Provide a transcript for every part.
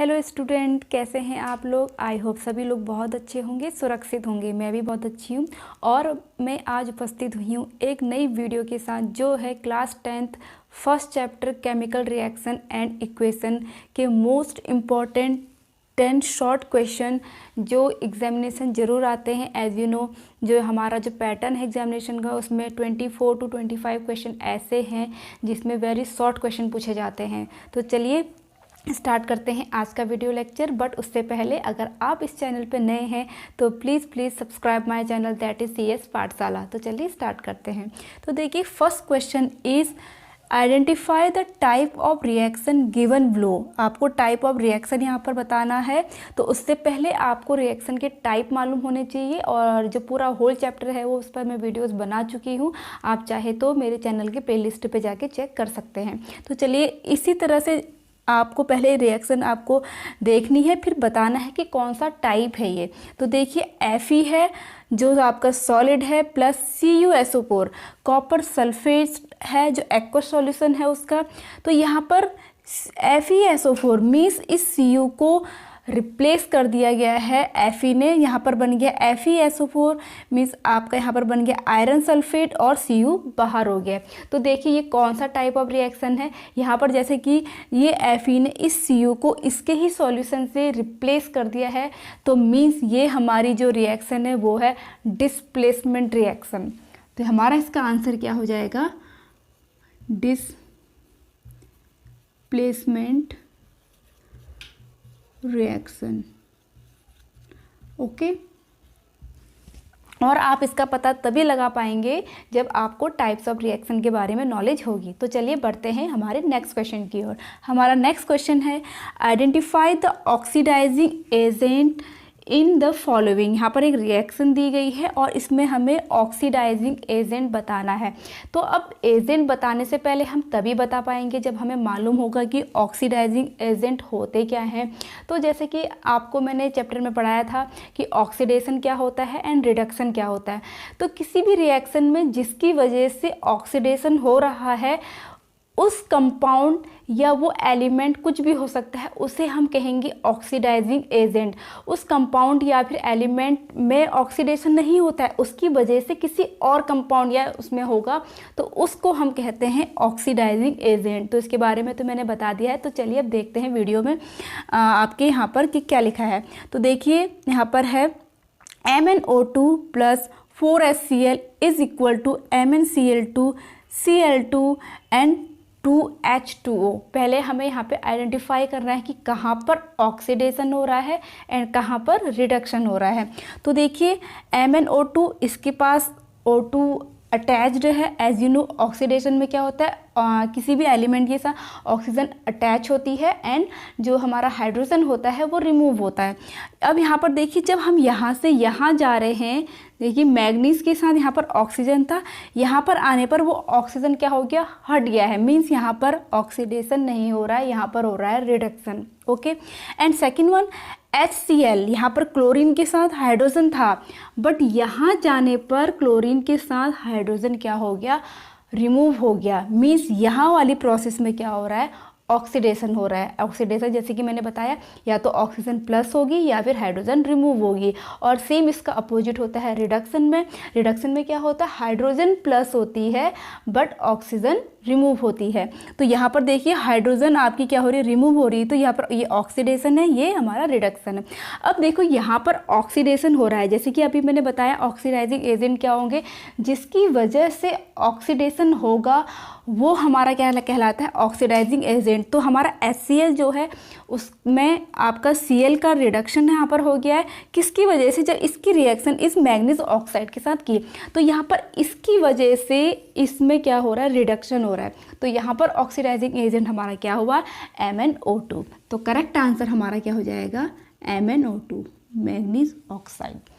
Hello student, कैसे हैं आप लोग। आई होप सभी लोग बहुत अच्छे होंगे, सुरक्षित होंगे। मैं भी बहुत अच्छी हूँ और मैं आज उपस्थित हुई हूँ एक नई वीडियो के साथ जो है class 10th first chapter chemical reaction and equation के मोस्ट इम्पॉर्टेंट 10 शॉर्ट क्वेश्चन जो एग्जामिनेशन ज़रूर आते हैं। एज यू नो, जो हमारा जो पैटर्न है एग्जामिनेशन का उसमें 24 to 25 क्वेश्चन ऐसे हैं जिसमें वेरी शॉर्ट क्वेश्चन पूछे जाते हैं। तो चलिए स्टार्ट करते हैं आज का वीडियो लेक्चर। बट उससे पहले अगर आप इस चैनल पे नए हैं तो please subscribe my channel, that is CS पाठशाला। तो चलिए स्टार्ट करते हैं। तो देखिए, first question is identify the type of reaction given below. आपको टाइप ऑफ रिएक्शन यहाँ पर बताना है। तो उससे पहले आपको रिएक्शन के टाइप मालूम होने चाहिए और जो पूरा होल चैप्टर है वो उस पर मैं वीडियोस बना चुकी हूँ। आप चाहे तो मेरे चैनल के प्लेलिस्ट पे जाके चेक कर सकते हैं। तो चलिए, इसी तरह से आपको पहले रिएक्शन आपको देखनी है, फिर बताना है कि कौन सा टाइप है ये। तो देखिए, Fe है जो आपका सॉलिड है प्लस CuSO4 कॉपर सल्फेट है जो एक्वस सॉल्यूशन है उसका। तो यहाँ पर FeSO4 मीन्स इस Cu को रिप्लेस कर दिया गया है Fe ने। यहाँ पर बन गया FeSO4 मीन्स आपका यहाँ पर बन गया आयरन सल्फेट और Cu बाहर हो गया। तो देखिए ये कौन सा टाइप ऑफ रिएक्शन है। यहाँ पर जैसे कि ये Fe ने इस Cu को इसके ही सॉल्यूशन से रिप्लेस कर दिया है, तो मीन्स ये हमारी जो रिएक्शन है वो है डिस्प्लेसमेंट रिएक्शन। तो हमारा इसका आंसर क्या हो जाएगा, डिस्प्लेसमेंट रिएक्शन। ओके, और आप इसका पता तभी लगा पाएंगे जब आपको टाइप्स ऑफ रिएक्शन के बारे में नॉलेज होगी। तो चलिए बढ़ते हैं हमारे नेक्स्ट क्वेश्चन की ओर। हमारा नेक्स्ट क्वेश्चन है identify the oxidising agent in the following. यहाँ पर एक रिएक्शन दी गई है और इसमें हमें ऑक्सीडाइजिंग एजेंट बताना है। तो अब एजेंट बताने से पहले हम तभी बता पाएंगे जब हमें मालूम होगा कि ऑक्सीडाइजिंग एजेंट होते क्या हैं। तो जैसे कि आपको मैंने चैप्टर में पढ़ाया था कि ऑक्सीडेशन क्या होता है एंड रिडक्शन क्या होता है। तो किसी भी रिएक्शन में जिसकी वजह से ऑक्सीडेशन हो रहा है उस कंपाउंड या वो एलिमेंट कुछ भी हो सकता है, उसे हम कहेंगे ऑक्सीडाइजिंग एजेंट। उस कंपाउंड या फिर एलिमेंट में ऑक्सीडेशन नहीं होता है, उसकी वजह से किसी और कंपाउंड या उसमें होगा, तो उसको हम कहते हैं ऑक्सीडाइजिंग एजेंट। तो इसके बारे में तो मैंने बता दिया है। तो चलिए अब देखते हैं वीडियो में आपके यहाँ पर कि क्या लिखा है। तो देखिए, यहाँ पर है MnO2 plus 4HCl is equal to MnCl2 Cl2 and 2H2O। पहले हमें यहाँ पे आइडेंटिफाई करना है कि कहाँ पर ऑक्सीडेशन हो रहा है एंड कहाँ पर रिडक्शन हो रहा है। तो देखिए, MnO2 इसके पास O2 अटैच्ड है। एज यू नो, ऑक्सीडेशन में क्या होता है, किसी भी एलिमेंट के साथ ऑक्सीजन अटैच होती है एंड जो हमारा हाइड्रोजन होता है वो रिमूव होता है। अब यहाँ पर देखिए, जब हम यहाँ से यहाँ जा रहे हैं, देखिए मैग्नीज के साथ यहाँ पर ऑक्सीजन था, यहाँ पर आने पर वो ऑक्सीजन क्या हो गया, हट गया है। मीन्स यहाँ पर ऑक्सीडेशन नहीं हो रहा है, यहाँ पर हो रहा है reduction. Okay, and second one HCl, यहाँ पर क्लोरीन के साथ हाइड्रोजन था, बट यहाँ जाने पर क्लोरीन के साथ हाइड्रोजन क्या हो गया, रिमूव हो गया। मीन्स यहाँ वाली प्रोसेस में क्या हो रहा है, ऑक्सीडेशन हो रहा है। ऑक्सीडेशन जैसे कि मैंने बताया, या तो ऑक्सीजन प्लस होगी या फिर हाइड्रोजन रिमूव होगी। और सेम इसका अपोजिट होता है रिडक्शन में। रिडक्शन में क्या होता है, हाइड्रोजन प्लस होती है बट ऑक्सीजन रिमूव होती है। तो यहाँ पर देखिए, हाइड्रोजन आपकी क्या हो रही है, रिमूव हो रही है। तो यहाँ पर ये ऑक्सीडेशन है, ये हमारा रिडक्शन है। अब देखो, यहाँ पर ऑक्सीडेशन हो रहा है, जैसे कि अभी मैंने बताया ऑक्सीडाइजिंग एजेंट क्या होंगे, जिसकी वजह से ऑक्सीडेशन होगा वो हमारा क्या कहलाता है, ऑक्सीडाइजिंग एजेंट। तो हमारा HCl जो है उसमें आपका Cl का रिडक्शन यहाँ पर हो गया है। किसकी वजह से, जब इसकी रिएक्शन इस मैग्नीज ऑक्साइड के साथ की, तो यहाँ पर इसकी वजह से इसमें क्या हो रहा है, रिडक्शन हो रहा है। तो यहाँ पर ऑक्सीडाइजिंग एजेंट हमारा क्या हुआ, MnO2। तो करेक्ट आंसर हमारा क्या हो जाएगा, MnO2, मैग्नीज ऑक्साइड।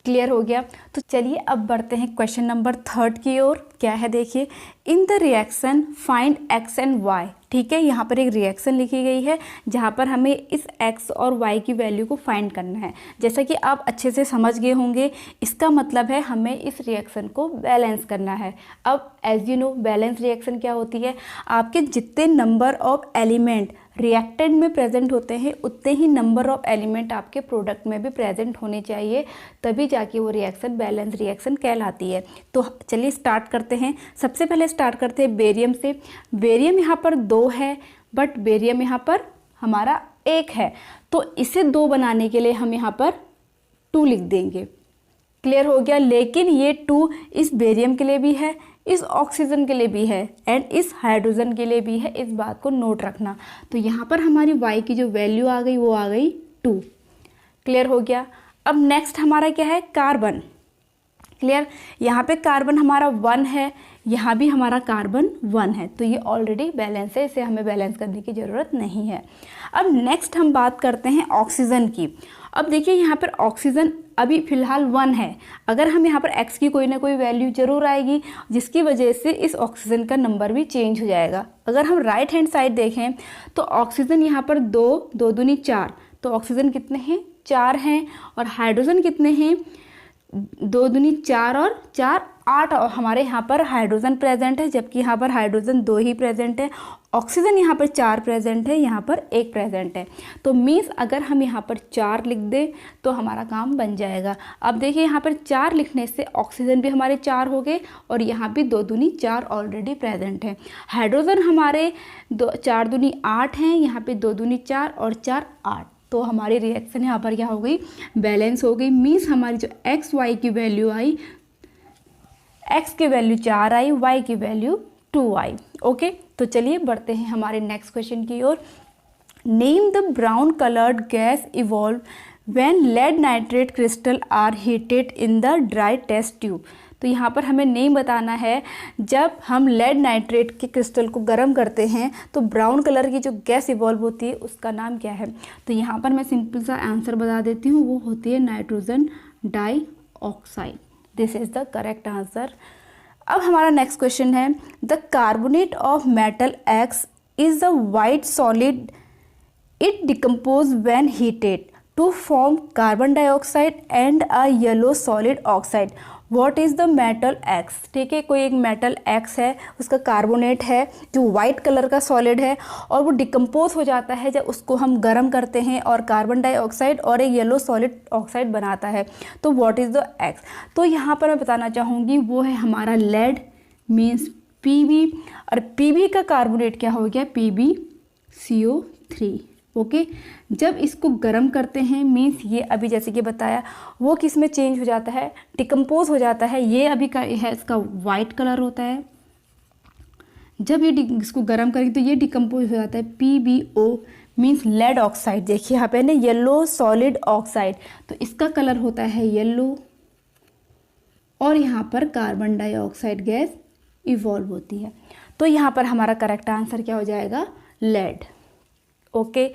क्लियर हो गया। तो चलिए अब बढ़ते हैं क्वेश्चन नंबर 3 की ओर। क्या है देखिए, इन the reaction find X and Y। ठीक है, यहाँ पर एक रिएक्शन लिखी गई है जहाँ पर हमें इस X और Y की वैल्यू को फाइंड करना है। जैसा कि आप अच्छे से समझ गए होंगे, इसका मतलब है हमें इस रिएक्शन को बैलेंस करना है। अब as you know, balance reaction क्या होती है, आपके जितने नंबर ऑफ एलिमेंट रिएक्टेंट में प्रेजेंट होते हैं उतने ही नंबर ऑफ एलिमेंट आपके प्रोडक्ट में भी प्रेजेंट होने चाहिए, तभी जाके वो रिएक्शन बैलेंस रिएक्शन कहलाती है। तो चलिए स्टार्ट करते हैं। सबसे पहले स्टार्ट करते हैं बेरियम से। बेरियम यहाँ पर 2 है, बट बेरियम यहाँ पर हमारा 1 है, तो इसे 2 बनाने के लिए हम यहाँ पर 2 लिख देंगे। क्लियर हो गया। लेकिन ये 2 इस बेरियम के लिए भी है, इस ऑक्सीजन के लिए भी है एंड इस हाइड्रोजन के लिए भी है, इस बात को नोट रखना। तो यहाँ पर हमारी y की जो वैल्यू आ गई वो आ गई 2। क्लियर हो गया। अब नेक्स्ट हमारा क्या है, कार्बन। क्लियर, यहाँ पे कार्बन हमारा 1 है, यहाँ भी हमारा कार्बन 1 है, तो ये ऑलरेडी बैलेंस है, इसे हमें बैलेंस करने की ज़रूरत नहीं है। अब नेक्स्ट हम बात करते हैं ऑक्सीजन की। अब देखिए यहाँ पर ऑक्सीजन अभी फ़िलहाल 1 है, अगर हम यहाँ पर x की कोई ना कोई वैल्यू जरूर आएगी, जिसकी वजह से इस ऑक्सीजन का नंबर भी चेंज हो जाएगा। अगर हम राइट हैंड साइड देखें तो ऑक्सीजन यहाँ पर 2, 2 दूनी 4, तो ऑक्सीजन कितने हैं, 4 हैं, और हाइड्रोजन कितने हैं, 2 दूनी 4 और 4 8, और हमारे यहाँ पर हाइड्रोजन प्रेजेंट है, जबकि यहाँ पर हाइड्रोजन 2 ही प्रेजेंट है। ऑक्सीजन यहाँ पर 4 प्रेजेंट है, यहाँ पर 1 प्रेजेंट है। तो मीन्स अगर हम यहाँ पर 4 लिख दें तो हमारा काम बन जाएगा। अब देखिए यहाँ पर 4 लिखने से ऑक्सीजन भी हमारे 4 हो गए, और यहाँ भी 2 दूनी 4 ऑलरेडी प्रेजेंट है। हाइड्रोजन हमारे 4 दूनी 8 हैं, यहाँ पे 2 दूनी 4 और 4 8, तो हमारी रिएक्शन यहाँ पर क्या हो गई, बैलेंस हो गई। मीन्स हमारी जो एक्स वाई की वैल्यू आई, x की वैल्यू 4 आई, y की वैल्यू 2 आई। ओके, तो चलिए बढ़ते हैं हमारे नेक्स्ट क्वेश्चन की ओर। Name the brown coloured gas evolve when lead nitrate crystal are heated in the dry test tube. तो यहाँ पर हमें नेम बताना है, जब हम लेड नाइट्रेट के क्रिस्टल को गर्म करते हैं तो ब्राउन कलर की जो गैस इवॉल्व होती है उसका नाम क्या है। तो यहाँ पर मैं सिंपल सा आंसर बता देती हूँ, वो होती है nitrogen dioxide. This is the correct answer. अब हमारा नेक्स्ट क्वेश्चन है, the carbonate of metal X is a white solid, it decompose when heated to form carbon dioxide and a yellow solid oxide. What is the metal X. ठीक है, कोई एक metal x है, उसका carbonate है जो white colour का solid है, और वो डिकम्पोज हो जाता है जब उसको हम गर्म करते हैं, और कार्बन डाइऑक्साइड और एक येलो सॉलिड ऑक्साइड बनाता है। तो व्हाट इज़ द एक्स। तो यहाँ पर मैं बताना चाहूँगी वो है हमारा लेड, मीन्स Pb, और Pb का कार्बोनेट क्या हो गया, PbCO3। ओके, जब इसको गर्म करते हैं मीन्स ये अभी जैसे कि बताया वो किस में चेंज हो जाता है, डिकम्पोज हो जाता है। ये अभी का है, इसका वाइट कलर होता है। जब ये इसको गर्म करेंगे तो ये डिकम्पोज हो जाता है PbO, मीन्स लेड ऑक्साइड। देखिए यहाँ पे ना येलो सॉलिड ऑक्साइड, तो इसका कलर होता है येलो, और यहाँ पर कार्बन डाइऑक्साइड गैस इवॉल्व होती है। तो यहाँ पर हमारा करेक्ट आंसर क्या हो जाएगा, लेड। ओके,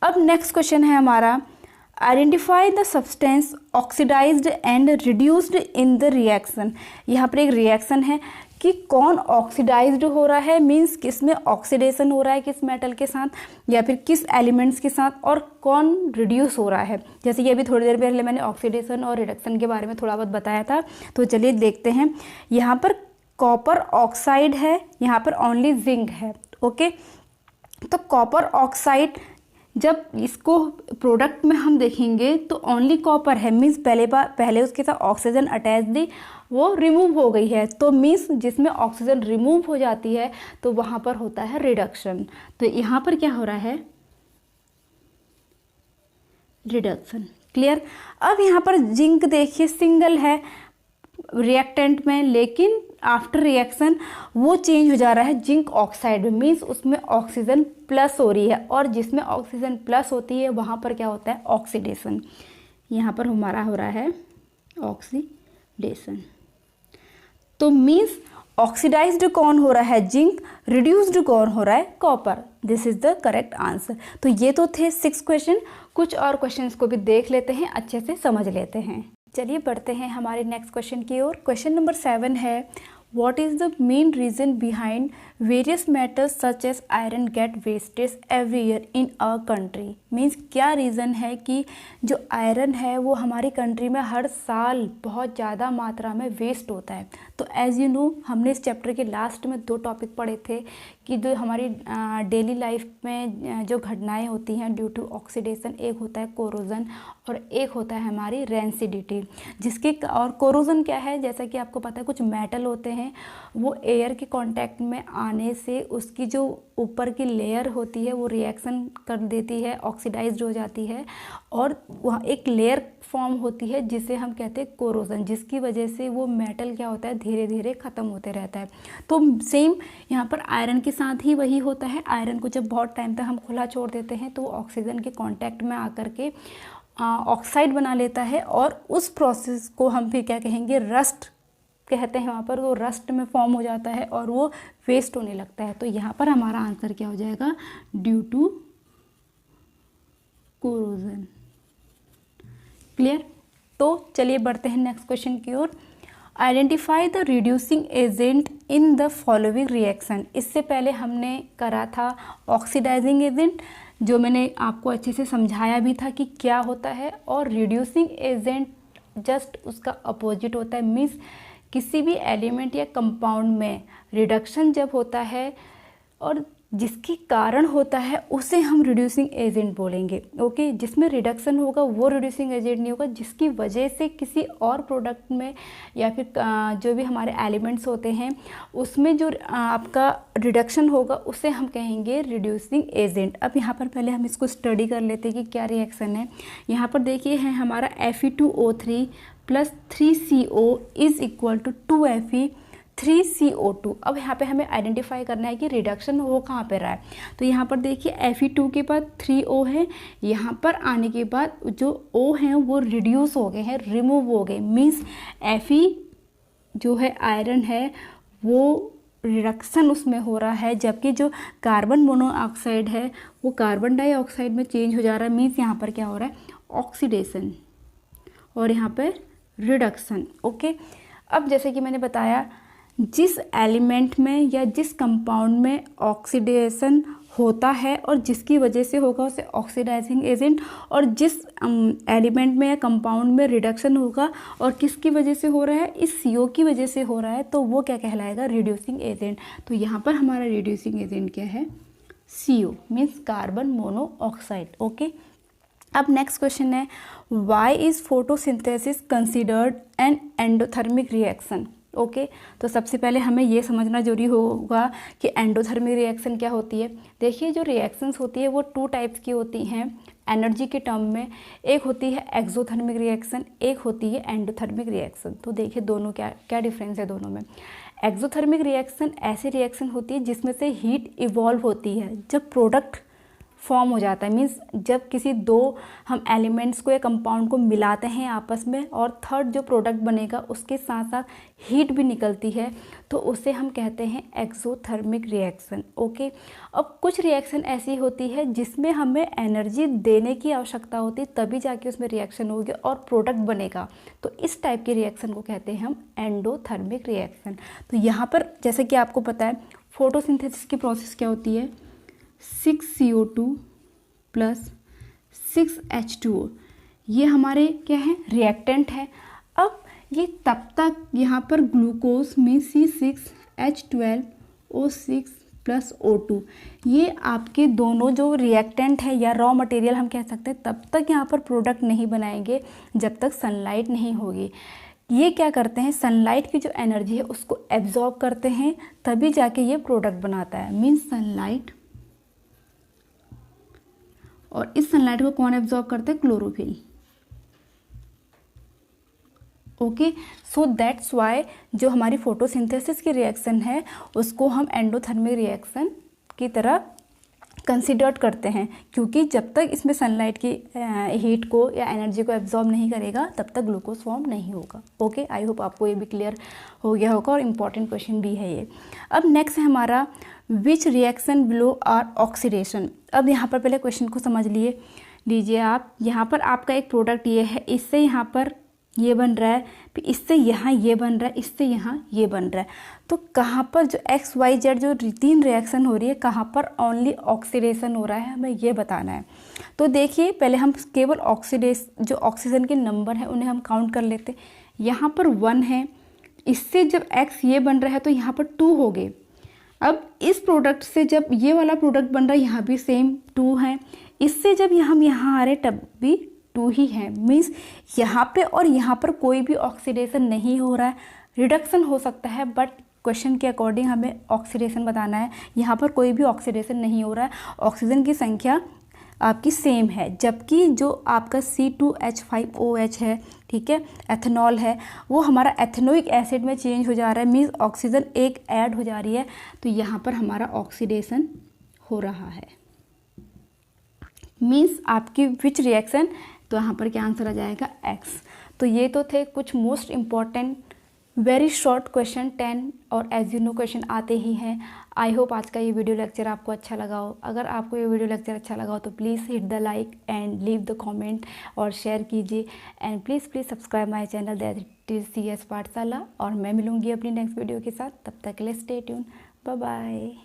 अब नेक्स्ट क्वेश्चन है हमारा, identify the substance oxidised and reduced in the reaction. यहाँ पर एक रिएक्शन है कि कौन ऑक्सीडाइज्ड हो रहा है, मीन्स किस में ऑक्सीडेशन हो रहा है, किस मेटल के साथ या फिर किस एलिमेंट्स के साथ, और कौन रिड्यूस हो रहा है। जैसे कि अभी थोड़ी देर पहले मैंने ऑक्सीडेशन और रिडक्शन के बारे में थोड़ा बहुत बताया था। तो चलिए देखते हैं, यहाँ पर कॉपर ऑक्साइड है, यहाँ पर ओनली जिंक है। ओके, तो कॉपर ऑक्साइड जब इसको प्रोडक्ट में हम देखेंगे तो ओनली कॉपर है, मीन्स पहले उसके साथ ऑक्सीजन अटैच थी, वो रिमूव हो गई है। तो मीन्स जिसमें ऑक्सीजन रिमूव हो जाती है तो वहाँ पर होता है रिडक्शन। तो यहाँ पर क्या हो रहा है, रिडक्शन। क्लियर। अब यहाँ पर जिंक देखिए सिंगल है रिएक्टेंट में, लेकिन आफ्टर रिएक्शन वो चेंज हो जा रहा है जिंक ऑक्साइड में, मीन्स उसमें ऑक्सीजन प्लस हो रही है, और जिसमें ऑक्सीजन प्लस होती है वहाँ पर क्या होता है, ऑक्सीडेशन। यहाँ पर हमारा हो रहा है ऑक्सीडेशन। तो मीन्स ऑक्सीडाइज्ड कौन हो रहा है, जिंक, रिड्यूस्ड कौन हो रहा है, copper. This is the correct answer. तो ये तो थे 6 क्वेश्चन, कुछ और क्वेश्चंस को भी देख लेते हैं, अच्छे से समझ लेते हैं। चलिए बढ़ते हैं हमारे नेक्स्ट क्वेश्चन की ओर। क्वेश्चन नंबर 7 है, What is the main reason behind various metals such as iron get wasted every year in our country? Means क्या रीज़न है कि जो आयरन है वो हमारी कंट्री में हर साल बहुत ज़्यादा मात्रा में वेस्ट होता है। तो एज़ यू नो, हमने इस चैप्टर के लास्ट में 2 टॉपिक पढ़े थे कि जो हमारी डेली लाइफ में जो घटनाएं होती हैं ड्यू टू ऑक्सीडेशन, एक होता है कोरोजन और एक होता है हमारी रेंसिडिटी। जिसके और कोरोजन क्या है, जैसा कि आपको पता है कुछ मेटल होते हैं वो एयर के कांटेक्ट में आने से उसकी जो ऊपर की लेयर होती है वो रिएक्शन कर देती है, ऑक्सीडाइज्ड हो जाती है और वहाँ एक लेयर फॉर्म होती है जिसे हम कहते हैं कोरोजन, जिसकी वजह से वो मेटल क्या होता है धीरे धीरे ख़त्म होते रहता है। तो सेम यहाँ पर आयरन के साथ ही वही होता है। आयरन को जब बहुत टाइम तक हम खुला छोड़ देते हैं तो वो ऑक्सीजन के कांटेक्ट में आकर के ऑक्साइड बना लेता है और उस प्रोसेस को हम फिर क्या कहेंगे, रस्ट कहते हैं। वहाँ पर वो रस्ट में फॉर्म हो जाता है और वो वेस्ट होने लगता है। तो यहाँ पर हमारा आंसर क्या हो जाएगा, ड्यू टू कोरोजन। क्लियर। तो चलिए बढ़ते हैं नेक्स्ट क्वेश्चन की ओर। Identify the reducing agent in the following reaction. इससे पहले हमने करा था ऑक्सीडाइजिंग एजेंट, जो मैंने आपको अच्छे से समझाया भी था कि क्या होता है। और रिड्यूसिंग एजेंट जस्ट उसका अपोजिट होता है। मीन्स किसी भी एलिमेंट या कंपाउंड में रिडक्शन जब होता है और जिसके कारण होता है उसे हम रिड्यूसिंग एजेंट बोलेंगे। ओके, जिसमें रिडक्शन होगा वो रिड्यूसिंग एजेंट नहीं होगा, जिसकी वजह से किसी और प्रोडक्ट में या फिर जो भी हमारे एलिमेंट्स होते हैं उसमें जो आपका रिडक्शन होगा उसे हम कहेंगे रिड्यूसिंग एजेंट। अब यहाँ पर पहले हम इसको स्टडी कर लेते हैं कि क्या रिएक्शन है। यहाँ पर देखिए है हमारा Fe2O3 + 3CO is equal to 2Fe 3CO2। अब यहाँ पे हमें आइडेंटिफाई करना है कि रिडक्शन हो कहाँ पे रहा है। तो यहाँ पर देखिए Fe2 के बाद 3O है, यहाँ पर आने के बाद जो O हैं वो रिड्यूस हो गए हैं, रिमूव हो गए। मीन्स Fe जो है आयरन है वो रिडक्शन उसमें हो रहा है, जबकि जो कार्बन मोनोऑक्साइड है वो कार्बन डाइऑक्साइड में चेंज हो जा रहा है। मीन्स यहाँ पर क्या हो रहा है, ऑक्सीडेशन और यहाँ पर रिडक्शन। ओके, अब जैसे कि मैंने बताया जिस एलिमेंट में या जिस कंपाउंड में ऑक्सीडेशन होता है और जिसकी वजह से होगा उसे ऑक्सीडाइजिंग एजेंट, और जिस एलिमेंट में या कंपाउंड में रिडक्शन होगा और किसकी वजह से हो रहा है, इस CO की वजह से हो रहा है, तो वो क्या कहलाएगा, रिड्यूसिंग एजेंट। तो यहाँ पर हमारा रिड्यूसिंग एजेंट क्या है, CO means carbon monoxide. Okay, अब नेक्स्ट क्वेश्चन है why is photosynthesis considered an endothermic reaction. Okay, तो सबसे पहले हमें ये समझना जरूरी होगा कि एंडोथर्मिक रिएक्शन क्या होती है। देखिए जो रिएक्शंस होती है वो 2 टाइप्स की होती हैं एनर्जी के टर्म में। एक होती है एक्सोथर्मिक रिएक्शन, एक होती है एंडोथर्मिक रिएक्शन। तो देखिए दोनों क्या डिफरेंस है दोनों में। एक्सोथर्मिक रिएक्शन ऐसी रिएक्शन होती है जिसमें से हीट इवॉल्व होती है जब प्रोडक्ट फॉर्म हो जाता है। मीन्स जब किसी 2 हम एलिमेंट्स को या कंपाउंड को मिलाते हैं आपस में और थर्ड जो प्रोडक्ट बनेगा उसके साथ साथ हीट भी निकलती है, तो उसे हम कहते हैं एक्सोथर्मिक रिएक्शन। ओके, अब कुछ रिएक्शन ऐसी होती है जिसमें हमें एनर्जी देने की आवश्यकता होती है तभी जाके उसमें रिएक्शन होगी और प्रोडक्ट बनेगा। तो इस टाइप के रिएक्शन को कहते हैं हम एंडोथर्मिक रिएक्शन। तो यहाँ पर जैसे कि आपको पता है फोटोसिंथेसिस की प्रोसेस क्या होती है, 6CO2 + 6H2O ये हमारे क्या है, रिएक्टेंट है। अब ये तब तक यहाँ पर ग्लूकोज में C6H12O6 + O2 ये आपके दोनों जो रिएक्टेंट है या रॉ मटेरियल हम कह सकते हैं, तब तक यहाँ पर प्रोडक्ट नहीं बनाएंगे जब तक सनलाइट नहीं होगी। ये क्या करते हैं, सनलाइट की जो एनर्जी है उसको एब्जॉर्ब करते हैं तभी जाके ये प्रोडक्ट बनाता है। मीन्स सनलाइट, और इस सनलाइट को कौन एब्जॉर्ब करता है, chlorophyll. Okay, so that's why जो हमारी फोटोसिंथेसिस की रिएक्शन है उसको हम एंडोथर्मिक रिएक्शन की तरह कंसिडर्ड करते हैं, क्योंकि जब तक इसमें सनलाइट की हीट को या एनर्जी को एब्जॉर्ब नहीं करेगा तब तक ग्लूकोज फॉर्म नहीं होगा। ओके, आई होप आपको ये भी क्लियर हो गया होगा और इम्पॉर्टेंट क्वेश्चन भी है ये। अब नेक्स्ट है हमारा which reaction below are oxidation. अब यहाँ पर पहले क्वेश्चन को समझ लीजिए आप। यहाँ पर आपका एक प्रोडक्ट ये है, इससे यहाँ पर ये बन रहा है, फिर इससे यहाँ ये बन रहा है, इससे यहाँ ये बन रहा है। तो कहाँ पर जो XYZ जो 3 रिएक्शन हो रही है, कहाँ पर ओनली ऑक्सीडेशन हो रहा है, हमें ये बताना है। तो देखिए पहले हम केवल जो ऑक्सीजन के नंबर हैं उन्हें हम काउंट कर लेते। यहाँ पर 1 है, इससे जब X ये बन रहा है तो यहाँ पर 2 हो गए। अब इस प्रोडक्ट से जब ये वाला प्रोडक्ट बन रहा है, यहाँ भी सेम 2 है, इससे जब हम यहाँ आ रहे तब भी 2 ही है। मीन्स यहाँ पे और यहाँ पर कोई भी ऑक्सीडेशन नहीं हो रहा है, रिडक्शन हो सकता है, बट क्वेश्चन के अकॉर्डिंग हमें ऑक्सीडेशन बताना है। यहाँ पर कोई भी ऑक्सीडेशन नहीं हो रहा है, ऑक्सीजन की संख्या आपकी सेम है, जबकि जो आपका C2H5OH है, ठीक है, एथेनॉल है, वो हमारा एथेनोइक एसिड में चेंज हो जा रहा है। मीन्स ऑक्सीजन एक ऐड हो जा रही है, तो यहाँ पर हमारा ऑक्सीडेशन हो रहा है। मीन्स आपकी विच रिएक्शन, तो यहाँ पर क्या आंसर आ जाएगा X। तो ये तो थे कुछ most important very short question 10 और एज यू नो क्वेश्चन आते ही हैं। आई होप आज का ये वीडियो लेक्चर आपको अच्छा लगा हो। अगर आपको ये वीडियो लेक्चर अच्छा लगा हो तो please hit the like and leave the comment और शेयर कीजिए, and please subscribe my channel that is CS पाठशाला। और मैं मिलूंगी अपनी नेक्स्ट वीडियो के साथ, तब तक के लिए स्टे ट्यून, बाय बाय।